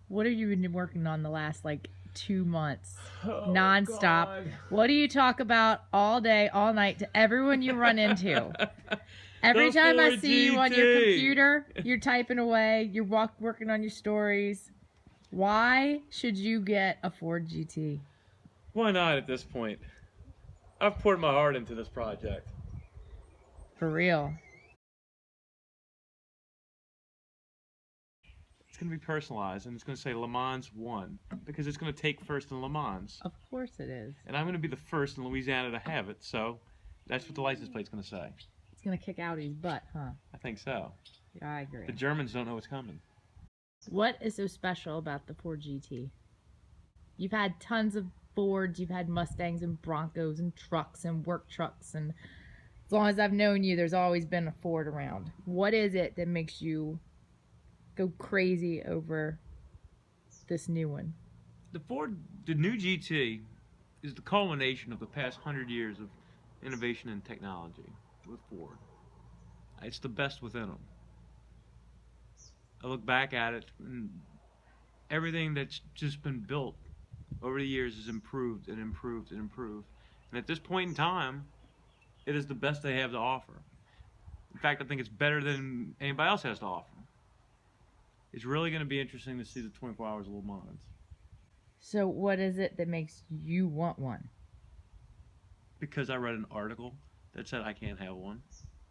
What have you been working on the last 2 months? Oh, Nonstop. God. What do you talk about all day, all night to everyone you run into? Every time I see you on your computer, you're typing away, you're working on your stories. Why should you get a Ford GT? Why not at this point? I've poured my heart into this project. For real. It's going to be personalized, and it's going to say Le Mans 1, because it's going to take first in Le Mans. Of course it is. And I'm going to be the first in Louisiana to have it, so that's what the license plate's going to say. It's going to kick Audi's butt, huh? I think so. Yeah, I agree. The Germans don't know what's coming. What is so special about the Ford GT? You've had tons of Fords, you've had Mustangs and Broncos and trucks and work trucks, and as long as I've known you, there's always been a Ford around. What is it that makes you go crazy over this new one? The new GT is the culmination of the past 100 years of innovation and technology with Ford. It's the best within them. I look back at it, and everything that's just been built over the years has improved and improved and improved. And at this point in time, it is the best they have to offer. In fact, I think it's better than anybody else has to offer. It's really going to be interesting to see the 24 Hours of Le Mans. So what is it that makes you want one? Because I read an article that said I can't have one.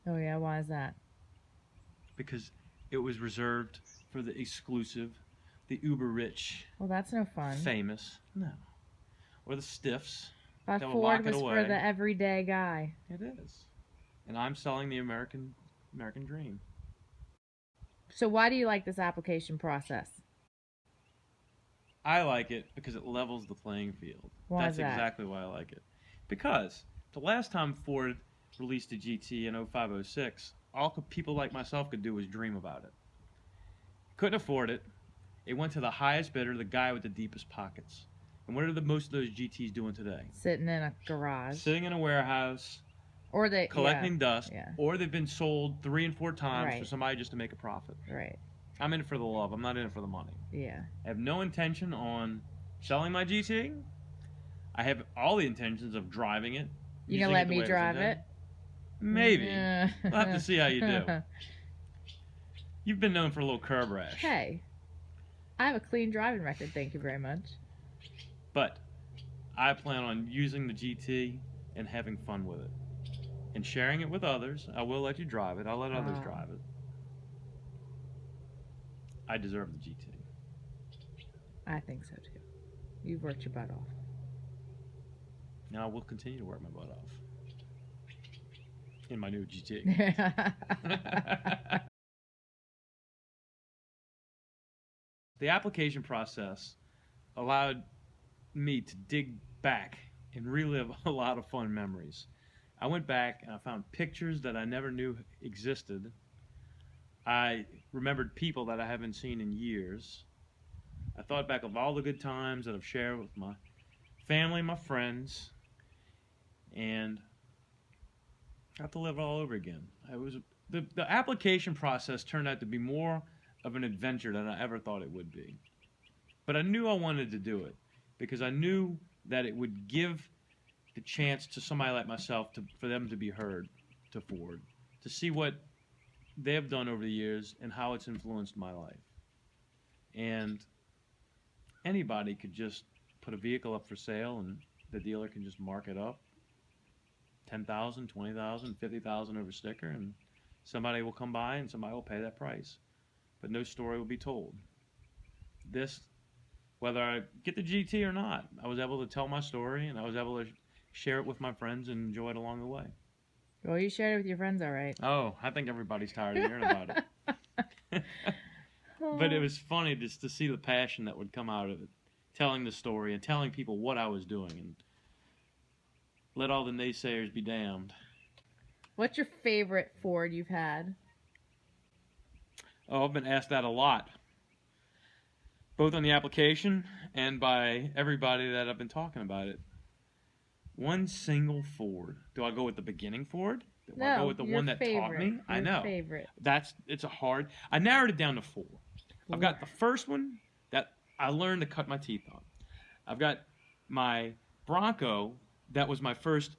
Oh yeah, why is that? Because it was reserved for the exclusive, the uber rich, Well, that's no fun. famous, no, or the stiffs. I that thought will lock Ford it was for away. the everyday guy. It is, and I'm selling the American dream. So why do you like this application process? I like it because it levels the playing field. Why That's is that? exactly why I like it. Because the last time Ford released a GT in 0506, all people like myself could do was dream about it. Couldn't afford it. It went to the highest bidder, the guy with the deepest pockets. And what are most of those GTs doing today? Sitting in a garage. Sitting in a warehouse, Or they collecting dust, yeah. or they've been sold 3 and 4 times for Right. somebody just to make a profit. Right. I'm in it for the love. I'm not in it for the money. Yeah. I have no intention on selling my GT. I have all the intentions of driving it. You gonna let me drive it? Maybe. We'll have to see how you do. You've been known for a little curb rash. Hey, I have a clean driving record, thank you very much. But I plan on using the GT and having fun with it. And sharing it with others. I will let you drive it. I'll let others drive it. I deserve the GT. I think so too. You've worked your butt off. And I will continue to work my butt off. In my new GT. The application process allowed me to dig back and relive a lot of fun memories. I went back and I found pictures that I never knew existed. I remembered people that I haven't seen in years. I thought back of all the good times that I've shared with my family, my friends, and got to live it all over again. The application process turned out to be more of an adventure than I ever thought it would be. But I knew I wanted to do it because I knew that it would give the chance to somebody like myself for them to be heard, to Ford, to see what they have done over the years and how it's influenced my life. And anybody could just put a vehicle up for sale and the dealer can just mark it up. 10,000, 20,000, 50,000 over sticker, and somebody will come by and somebody will pay that price. But no story will be told. This, whether I get the GT or not, I was able to tell my story and I was able to share it with my friends and enjoy it along the way. Well, you shared it with your friends, all right. Oh, I think everybody's tired of hearing about it. But it was funny just to see the passion that would come out of it, telling the story and telling people what I was doing, and let all the naysayers be damned. What's your favorite Ford you've had? Oh, I've been asked that a lot, both on the application and by everybody that I've been talking about it. One single Ford. Do I go with the beginning Ford? Do I go with the one that taught me? I know. Favorite. I narrowed it down to 4. I've got the first one that I learned to cut my teeth on. I've got my Bronco. That was my first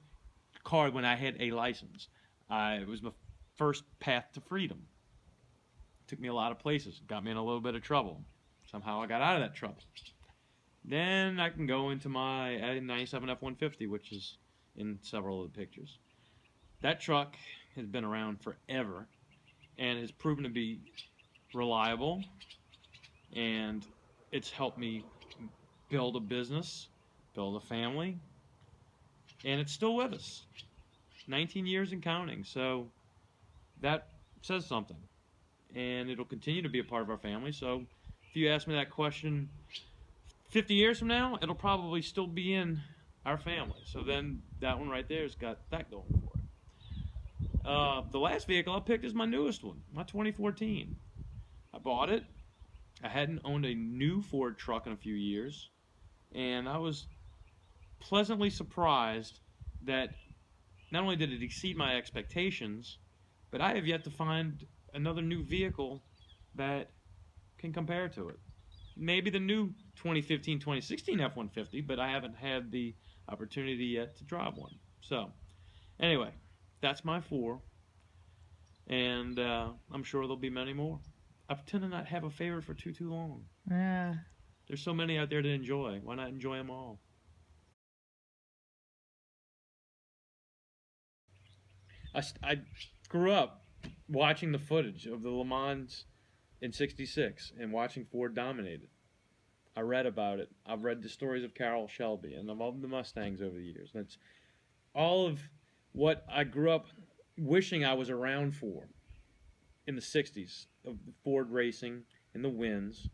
car when I had a license. It was my first path to freedom. Took me a lot of places. Got me in a little bit of trouble. Somehow I got out of that trouble. Then I can go into my 97 F-150, which is in several of the pictures. That truck has been around forever and has proven to be reliable, and it's helped me build a business, build a family, and it's still with us. 19 years and counting, so that says something. And it'll continue to be a part of our family, so if you ask me that question 50 years from now, it'll probably still be in our family. So then that one right there has got that going for it. The last vehicle I picked is my newest one, my 2014. I bought it. I hadn't owned a new Ford truck in a few years, and I was pleasantly surprised that not only did it exceed my expectations, but I have yet to find another new vehicle that can compare to it. Maybe the new 2015, 2016 F-150, but I haven't had the opportunity yet to drive one. So, anyway, that's my 4, and I'm sure there'll be many more. I tend to not have a favorite for too long. Yeah. There's so many out there to enjoy. Why not enjoy them all? I grew up watching the footage of the Le Mans in '66 and watching Ford dominate it. I read about it. I've read the stories of Carroll Shelby and of all the Mustangs over the years. And it's all of what I grew up wishing I was around for in the '60s, of Ford racing and the wins.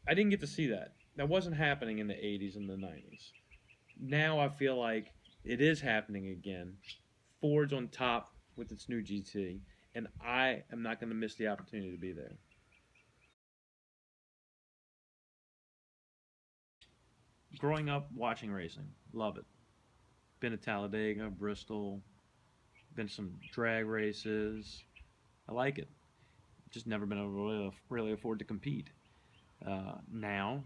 I didn't get to see that. That wasn't happening in the '80s and the '90s. Now I feel like it is happening again. Ford's on top with its new GT, and I am not going to miss the opportunity to be there. Growing up watching racing, love it. Been to Talladega, Bristol, been to some drag races. I like it. Just never been able to really afford to compete. Now,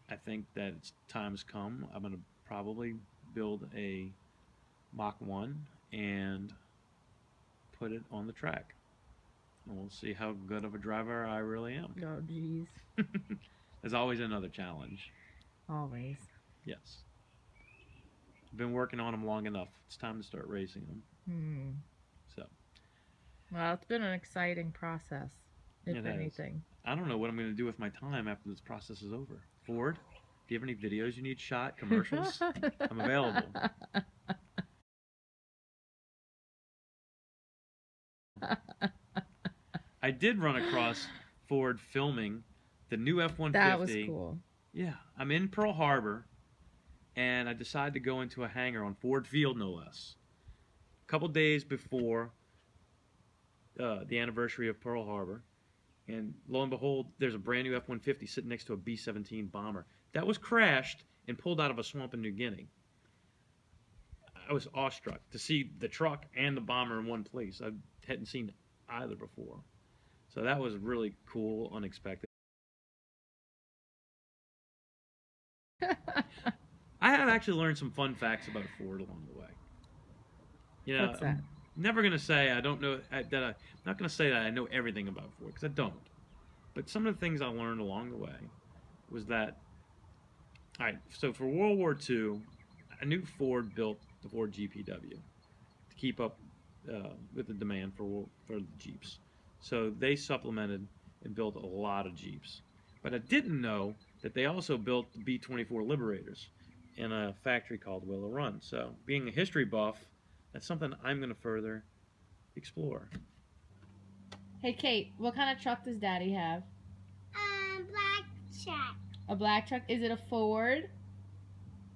I think that it's time has come. I'm going to probably build a Mach 1 and put it on the track. And we'll see how good of a driver I really am. Oh, jeez. There's always another challenge. Always. Yes. I've been working on them long enough. It's time to start racing them. So. Well, it's been an exciting process, if anything. I don't know what I'm going to do with my time after this process is over. Ford, do you have any videos you need shot, commercials? I'm available. I did run across Ford filming the new F-150. That was cool. Yeah, I'm in Pearl Harbor, and I decided to go into a hangar on Ford Field, no less. A couple days before the anniversary of Pearl Harbor, and lo and behold, there's a brand new F-150 sitting next to a B-17 bomber that was crashed and pulled out of a swamp in New Guinea. I was awestruck to see the truck and the bomber in one place. I hadn't seen either before. So that was really cool, unexpected. I have actually learned some fun facts about Ford along the way. You know, What's that? I'm never going to say I don't know that I'm not going to say that I know everything about Ford, because I don't. But some of the things I learned along the way was that, all right, so for World War II, I knew Ford built the Ford GPW to keep up with the demand for the Jeeps. So they supplemented and built a lot of Jeeps. But I didn't know that they also built the B-24 Liberators in a factory called Willow Run. So being a history buff, that's something I'm going to further explore. Hey, Kate, what kind of truck does Daddy have? Black truck. A black truck? Is it a Ford?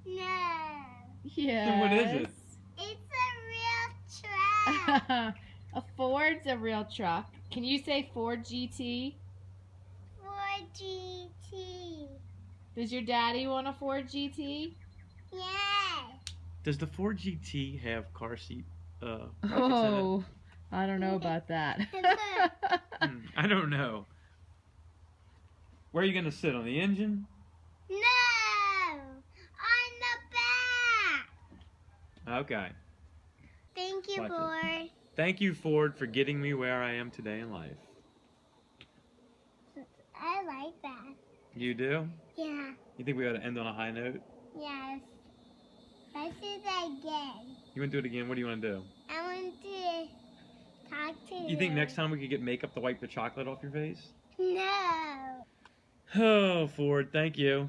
No. Yes. Then what is it? It's a real truck. A Ford's a real truck. Can you say Ford GT? Ford GT. Does your daddy want a Ford GT? Yeah. Does the Ford GT have car seat pockets Oh, I don't know about that. in it? I don't know. Where are you going to sit? On the engine? No! On the back! Okay. Thank you, Watch it. Ford. Thank you, Ford, for getting me where I am today in life. I like that. You do? Yeah. You think we ought to end on a high note? Yes. Let's do that again. You want to do it again? What do you want to do? I want to talk to you. You think next time we could get makeup to wipe the chocolate off your face? No. Oh, Ford, thank you.